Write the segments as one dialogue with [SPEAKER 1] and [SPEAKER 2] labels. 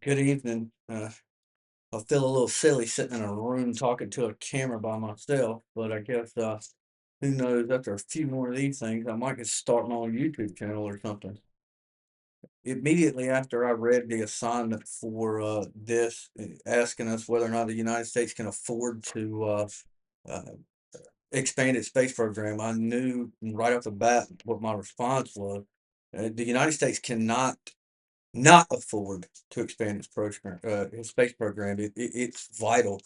[SPEAKER 1] Good evening. I feel a little silly sitting in a room talking to a camera by myself, but I guess who knows? After a few more of these things, I might get started on a YouTube channel or something. Immediately after I read the assignment for this, asking us whether or not the United States can afford to uh, expand its space program, I knew right off the bat what my response was. The United States cannot not afford to expand its space program. It's vital.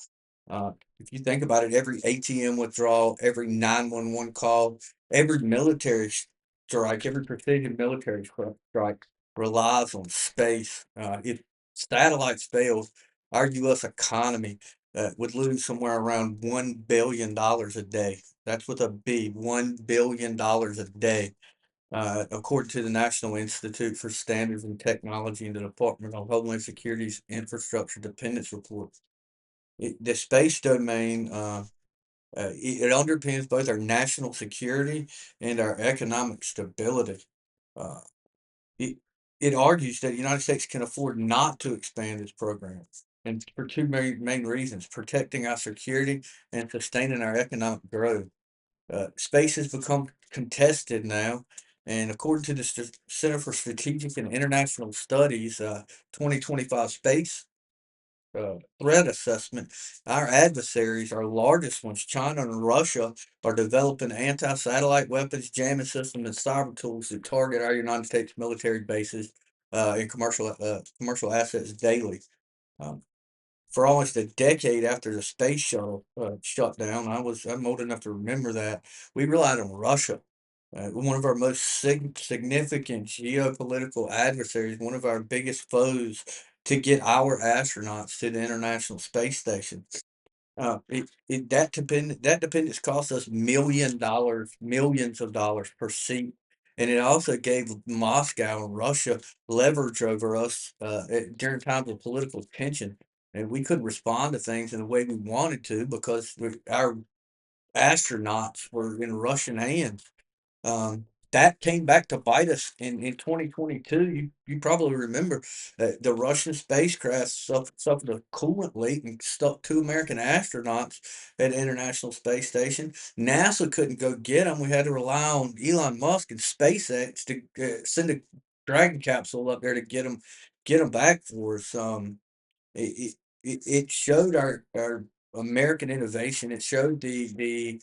[SPEAKER 1] If you think about it, every ATM withdrawal, every 911 call, every military strike, every precision military strike relies on space. If satellites fail, our U.S. economy would lose somewhere around $1 billion a day. That's with a B, $1 billion a day according to the National Institute for Standards and Technology and the Department of Homeland Security's Infrastructure Dependence Report. The space domain, it underpins both our national security and our economic stability. Uh, it, it argues that the United States can afford not to expand its program, and for two main reasons: protecting our security and sustaining our economic growth. Space has become contested now, and according to the Center for Strategic and International Studies, 2025 space threat assessment, our adversaries, our largest ones, China and Russia, are developing anti-satellite weapons, jamming systems, and cyber tools that target our United States military bases and commercial assets daily. Um, for almost a decade after the space shuttle shut down, I'm old enough to remember that we relied on Russia, one of our most significant geopolitical adversaries, one of our biggest foes, to get our astronauts to the International Space Station. That dependence cost us millions of dollars per seat, and it also gave Moscow and Russia leverage over us during times of political tension, and we couldn't respond to things in the way we wanted to because our astronauts were in Russian hands. Um, that came back to bite us in 2022. You probably remember that the Russian spacecraft suffered a coolant leak and stuck two American astronauts at the International Space Station. NASA couldn't go get them. We had to rely on Elon Musk and SpaceX to send a Dragon capsule up there to get them back for us. It showed our American innovation. It showed the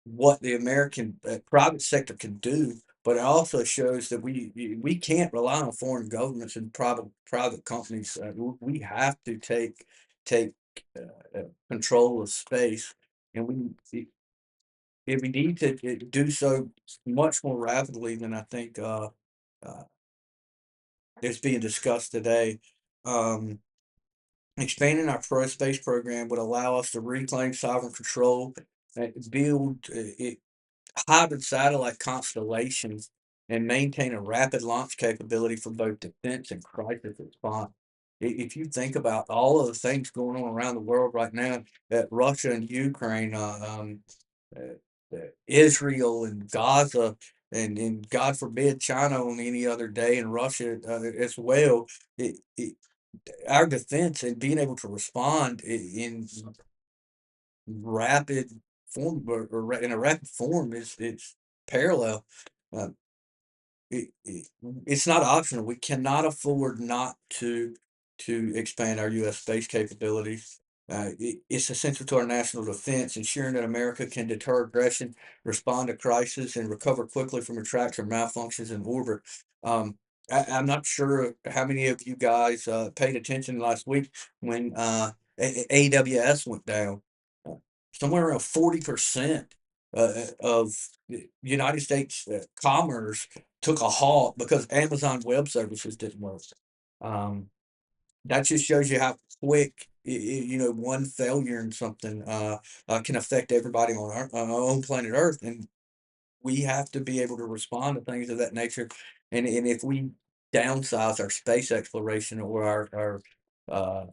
[SPEAKER 1] what the American private sector can do, but it also shows that we can't rely on foreign governments and private companies. We have to take control of space, and we need to do so much more rapidly than I think uh, is being discussed today. Um, Expanding our pro space program would allow us to reclaim sovereign control, build hybrid satellite constellations and maintain a rapid launch capability for both defense and crisis response. If you think about all of the things going on around the world right now, that Russia and Ukraine, Israel and Gaza, and God forbid China on any other day, and Russia as well, our defense and being able to respond in rapid form in a rapid form is it's parallel. Uh, it's not optional. We cannot afford not to expand our U.S. space capabilities. It's essential to our national defense, ensuring that America can deter aggression, respond to crisis, and recover quickly from attacks or malfunctions in orbit. Um, I'm not sure how many of you guys paid attention last week when AWS went down. Uh, Somewhere around 40% of the United States commerce took a halt because Amazon Web Services didn't work. Um, that just shows you how quick one failure in something can affect everybody on our own planet Earth, and we have to be able to respond to things of that nature. And if we downsize our space exploration or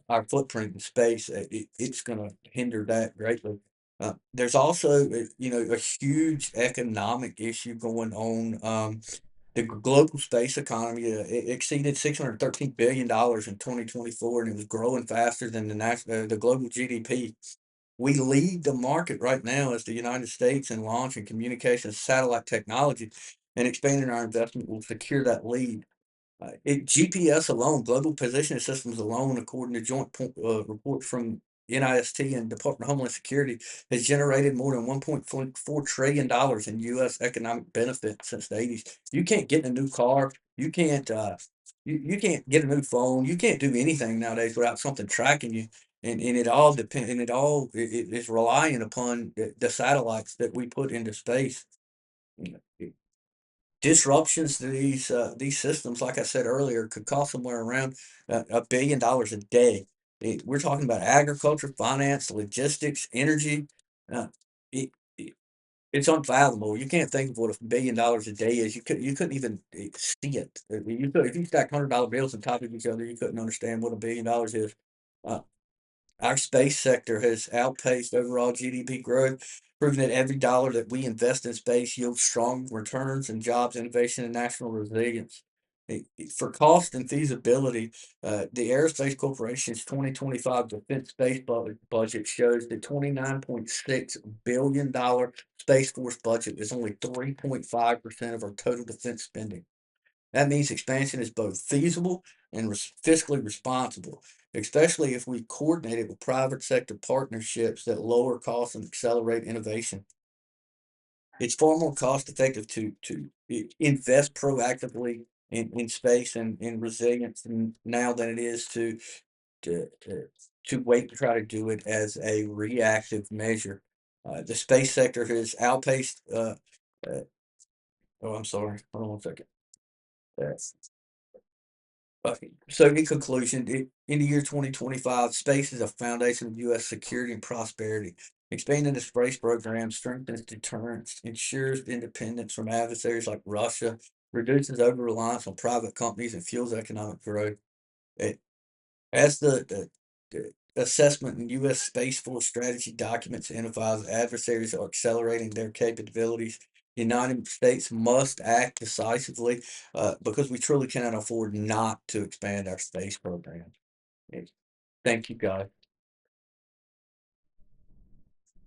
[SPEAKER 1] our footprint in space, it's going to hinder that greatly. There's also, a huge economic issue going on. The global space economy, it exceeded $613 billion in 2024, and it was growing faster than the global GDP. We lead the market right now as the United States in launch and communications satellite technology, and expanding our investment will secure that lead. GPS alone, global positioning systems alone, according to report from NIST and Department of Homeland Security, has generated more than $1.4 trillion in U.S. economic benefit since the 80s. You can't get in a new car. You can't get a new phone. You can't do anything nowadays without something tracking you. And it all depend and it all it is relying upon the satellites that we put into space. You know, disruptions to these systems, like I said earlier, could cost somewhere around $1 billion a day. We're talking about agriculture, finance, logistics, energy. Uh, it, it, it's unfathomable. You can't think of what $1 billion a day is. You couldn't even see it. You could if you stack $100 bills on top of each other, you couldn't understand what $1 billion is. Uh, our space sector has outpaced overall GDP growth, proving that every dollar that we invest in space yields strong returns in jobs, innovation, and national resilience. For cost and feasibility, the Aerospace Corporation's 2025 defense space budget shows the $29.6 billion Space Force budget is only 3.5% of our total defense spending. That means expansion is both feasible and fiscally responsible, especially if we coordinate it with private sector partnerships that lower costs and accelerate innovation. It's far more cost effective to invest proactively in space and in resilience now than it is to, to to wait to try to do it as a reactive measure. The space sector has outpaced. Uh, oh, I'm sorry. Hold on one second. That's So in conclusion, in the year 2025, space is a foundation of U.S. security and prosperity. Expanding the space program strengthens deterrence, ensures independence from adversaries like Russia, reduces over-reliance on private companies, and fuels economic growth. It, as the assessment in U.S. Space Force strategy documents identifies adversaries are accelerating their capabilities. The United States must act decisively because we truly cannot afford not to expand our space program. Eh, Thank you, guys.